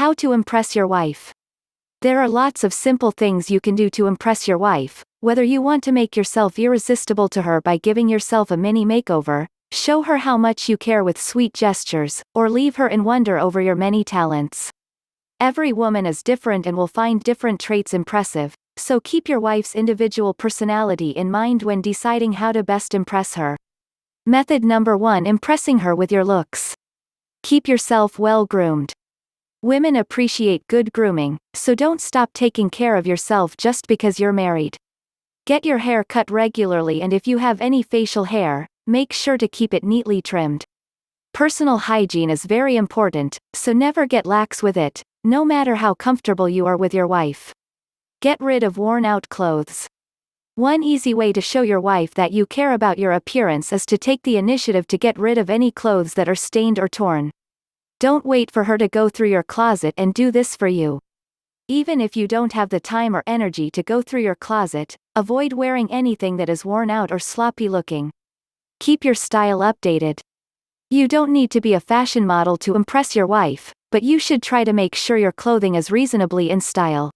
How to impress your wife. There are lots of simple things you can do to impress your wife, whether you want to make yourself irresistible to her by giving yourself a mini makeover, show her how much you care with sweet gestures, or leave her in wonder over your many talents. Every woman is different and will find different traits impressive, so keep your wife's individual personality in mind when deciding how to best impress her. Method number 1: impressing her with your looks. Keep yourself well groomed. Women appreciate good grooming, so don't stop taking care of yourself just because you're married. Get your hair cut regularly, and if you have any facial hair, make sure to keep it neatly trimmed. Personal hygiene is very important, so never get lax with it, no matter how comfortable you are with your wife. Get rid of worn-out clothes. One easy way to show your wife that you care about your appearance is to take the initiative to get rid of any clothes that are stained or torn. Don't wait for her to go through your closet and do this for you. Even if you don't have the time or energy to go through your closet, avoid wearing anything that is worn out or sloppy looking. Keep your style updated. You don't need to be a fashion model to impress your wife, but you should try to make sure your clothing is reasonably in style.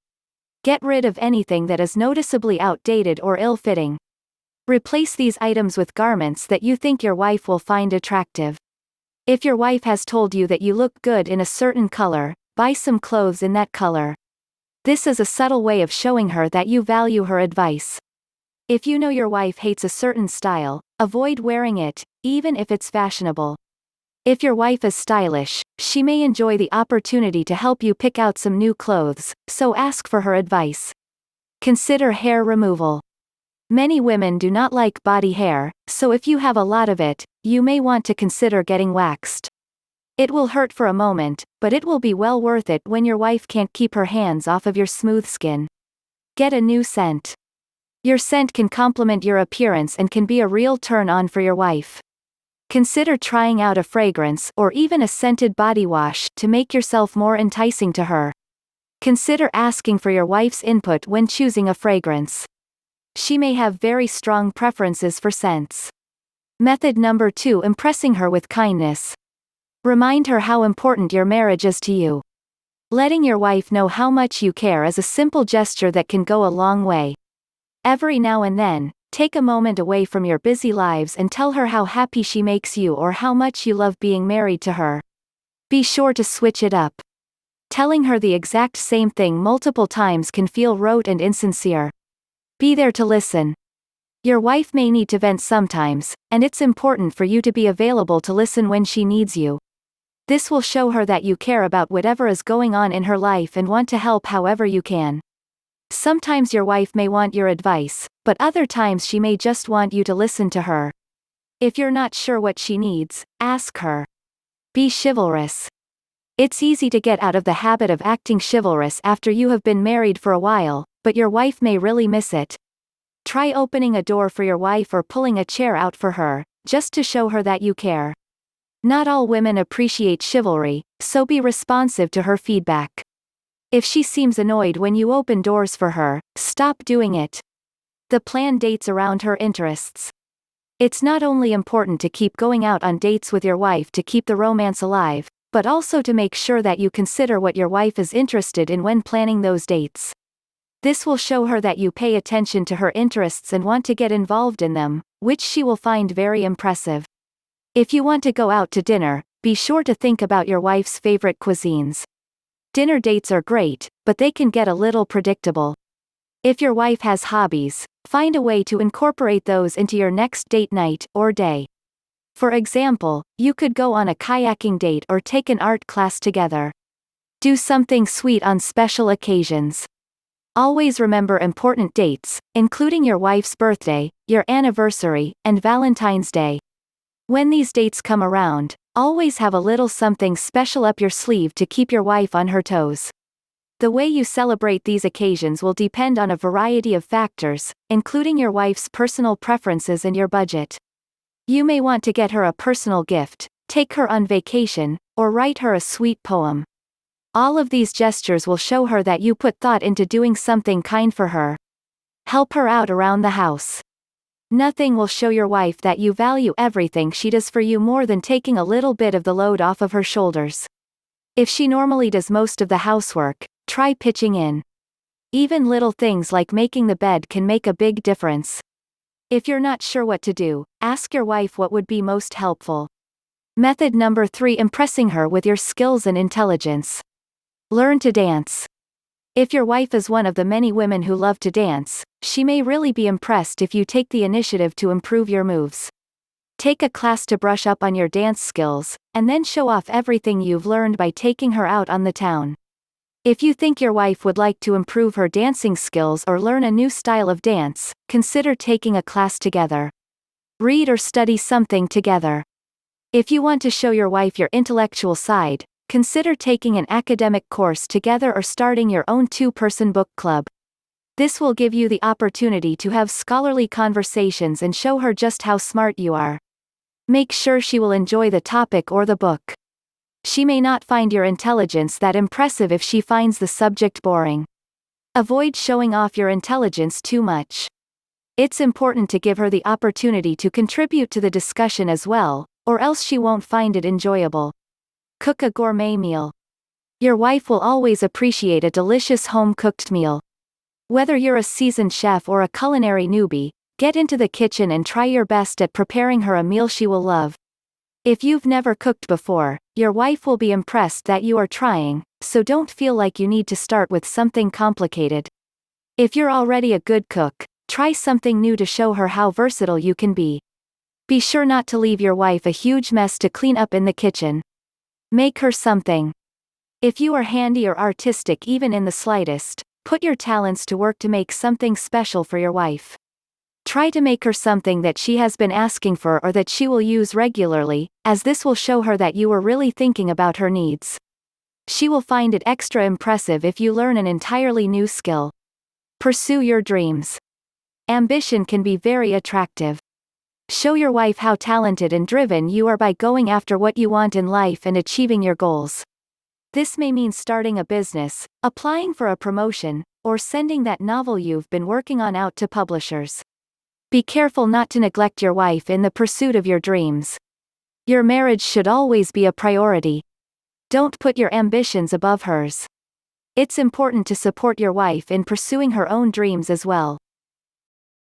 Get rid of anything that is noticeably outdated or ill-fitting. Replace these items with garments that you think your wife will find attractive. If your wife has told you that you look good in a certain color, buy some clothes in that color. This is a subtle way of showing her that you value her advice. If you know your wife hates a certain style, avoid wearing it, even if it's fashionable. If your wife is stylish, she may enjoy the opportunity to help you pick out some new clothes, so ask for her advice. Consider hair removal. Many women do not like body hair, so if you have a lot of it, you may want to consider getting waxed. It will hurt for a moment, but it will be well worth it when your wife can't keep her hands off of your smooth skin. Get a new scent. Your scent can complement your appearance and can be a real turn-on for your wife. Consider trying out a fragrance or even a scented body wash to make yourself more enticing to her. Consider asking for your wife's input when choosing a fragrance. She may have very strong preferences for scents. Method number 2: impressing her with kindness. Remind her how important your marriage is to you. Letting your wife know how much you care is a simple gesture that can go a long way. Every now and then, take a moment away from your busy lives and tell her how happy she makes you or how much you love being married to her. Be sure to switch it up. Telling her the exact same thing multiple times can feel rote and insincere. Be there to listen. Your wife may need to vent sometimes, and it's important for you to be available to listen when she needs you. This will show her that you care about whatever is going on in her life and want to help however you can. Sometimes your wife may want your advice, but other times she may just want you to listen to her. If you're not sure what she needs, ask her. Be chivalrous. It's easy to get out of the habit of acting chivalrous after you have been married for a while, but your wife may really miss it. Try opening a door for your wife or pulling a chair out for her, just to show her that you care. Not all women appreciate chivalry, so be responsive to her feedback. If she seems annoyed when you open doors for her, stop doing it. Plan dates around her interests. It's not only important to keep going out on dates with your wife to keep the romance alive, but also to make sure that you consider what your wife is interested in when planning those dates. This will show her that you pay attention to her interests and want to get involved in them, which she will find very impressive. If you want to go out to dinner, be sure to think about your wife's favorite cuisines. Dinner dates are great, but they can get a little predictable. If your wife has hobbies, find a way to incorporate those into your next date night or day. For example, you could go on a kayaking date or take an art class together. Do something sweet on special occasions. Always remember important dates, including your wife's birthday, your anniversary, and Valentine's Day. When these dates come around, always have a little something special up your sleeve to keep your wife on her toes. The way you celebrate these occasions will depend on a variety of factors, including your wife's personal preferences and your budget. You may want to get her a personal gift, take her on vacation, or write her a sweet poem. All of these gestures will show her that you put thought into doing something kind for her. Help her out around the house. Nothing will show your wife that you value everything she does for you more than taking a little bit of the load off of her shoulders. If she normally does most of the housework, try pitching in. Even little things like making the bed can make a big difference. If you're not sure what to do, ask your wife what would be most helpful. Method number 3: impressing her with your skills and intelligence. Learn to dance. If your wife is one of the many women who love to dance, she may really be impressed if you take the initiative to improve your moves. Take a class to brush up on your dance skills, and then show off everything you've learned by taking her out on the town. If you think your wife would like to improve her dancing skills or learn a new style of dance, consider taking a class together. Read or study something together. If you want to show your wife your intellectual side, consider taking an academic course together or starting your own 2-person book club. This will give you the opportunity to have scholarly conversations and show her just how smart you are. Make sure she will enjoy the topic or the book. She may not find your intelligence that impressive if she finds the subject boring. Avoid showing off your intelligence too much. It's important to give her the opportunity to contribute to the discussion as well, or else she won't find it enjoyable. Cook a gourmet meal. Your wife will always appreciate a delicious home-cooked meal. Whether you're a seasoned chef or a culinary newbie, get into the kitchen and try your best at preparing her a meal she will love. If you've never cooked before, your wife will be impressed that you are trying, so don't feel like you need to start with something complicated. If you're already a good cook, try something new to show her how versatile you can be. Be sure not to leave your wife a huge mess to clean up in the kitchen. Make her something. If you are handy or artistic even in the slightest, put your talents to work to make something special for your wife. Try to make her something that she has been asking for or that she will use regularly, as this will show her that you were really thinking about her needs. She will find it extra impressive if you learn an entirely new skill. Pursue your dreams. Ambition can be very attractive. Show your wife how talented and driven you are by going after what you want in life and achieving your goals. This may mean starting a business, applying for a promotion, or sending that novel you've been working on out to publishers. Be careful not to neglect your wife in the pursuit of your dreams. Your marriage should always be a priority. Don't put your ambitions above hers. It's important to support your wife in pursuing her own dreams as well.